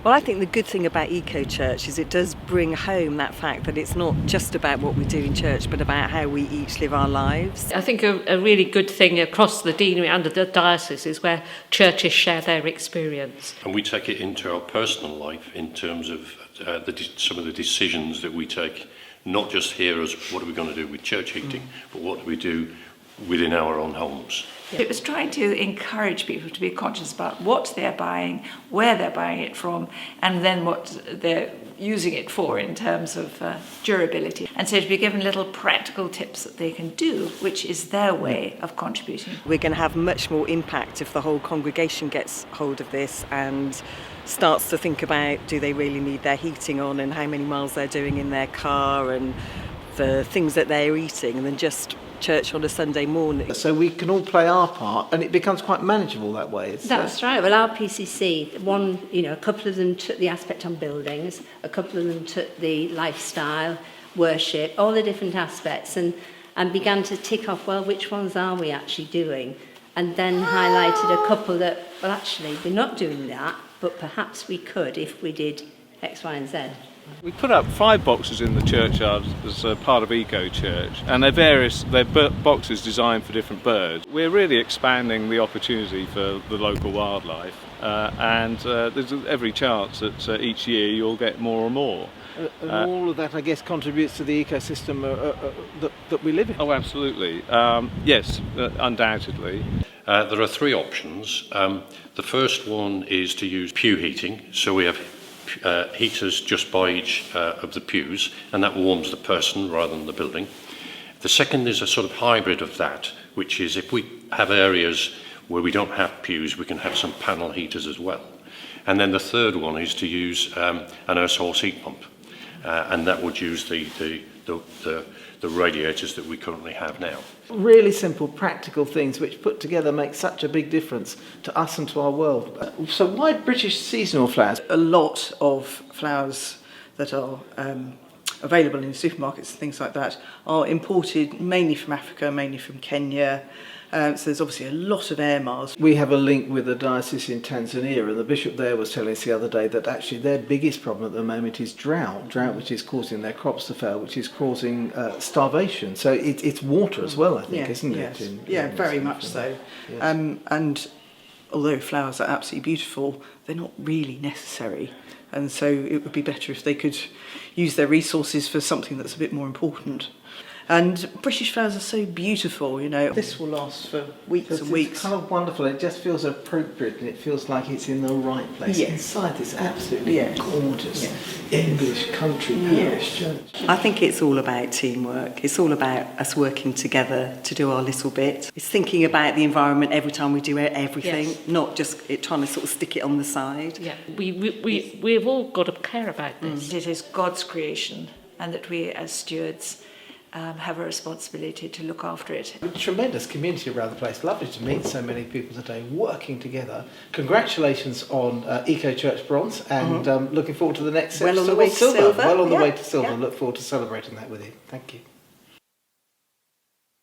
Well, I think the good thing about Eco Church is it does bring home that fact that it's not just about what we do in church, but about how we each live our lives. I think a really good thing across the deanery and the diocese is where churches share their experience. And we take it into our personal life in terms of some of the decisions that we take, not just here as what are we going to do with church heating, but what do we do within our own homes. It was trying to encourage people to be conscious about what they're buying, where they're buying it from, and then what they're using it for in terms of durability. And so to be given little practical tips that they can do, which is their way of contributing. We're going to have much more impact if the whole congregation gets hold of this and starts to think about, do they really need their heating on, and how many miles they're doing in their car, and the things that they're eating, and then just church on a Sunday morning. So we can all play our part, and it becomes quite manageable that way. That's right. Well, our PCC, a couple of them took the aspect on buildings, a couple of them took the lifestyle, worship, all the different aspects, and began to tick off, well, which ones are we actually doing? And then highlighted a couple that, well, actually, we're not doing that, but perhaps we could if we did X, Y, and Z. We put up 5 boxes in the churchyard as a part of Eco Church, and they're boxes designed for different birds. We're really expanding the opportunity for the local wildlife, and there's every chance that each year you'll get more and more. And all of that, I guess, contributes to the ecosystem that we live in. Oh, absolutely. Yes, undoubtedly. There are 3 options. The first one is to use pew heating, so we have heaters just by each of the pews, and that warms the person rather than the building. The second is a sort of hybrid of that, which is if we have areas where we don't have pews, we can have some panel heaters as well. And then the third one is to use an air source heat pump, and that would use the radiators that we currently have now. Really simple, practical things which put together make such a big difference to us and to our world. So why British seasonal flowers? A lot of flowers that are available in supermarkets and things like that are imported mainly from Africa, mainly from Kenya. So there's obviously a lot of air miles. We have a link with the diocese in Tanzania, and the bishop there was telling us the other day that actually their biggest problem at the moment is drought which is causing their crops to fail, which is causing starvation. So it's water as well, I think, isn't it? Very much so. Yes. And although flowers are absolutely beautiful, they're not really necessary. And so it would be better if they could use their resources for something that's a bit more important. And British flowers are so beautiful, This will last for weeks and weeks. It's kind of wonderful. It just feels appropriate, and it feels like it's in the right place. Yes. Inside this absolutely gorgeous English country parish church. I think it's all about teamwork. It's all about us working together to do our little bit. It's thinking about the environment every time we do everything, not just trying to sort of stick it on the side. Yeah, we've all got to care about this. It is God's creation, and that we as stewards have a responsibility to look after it. A tremendous community around the place. Lovely to meet so many people today working together. Congratulations on Eco Church Bronze, and looking forward to the next step. Well on the way to silver. Well on the way to silver. Look forward to celebrating that with you. Thank you.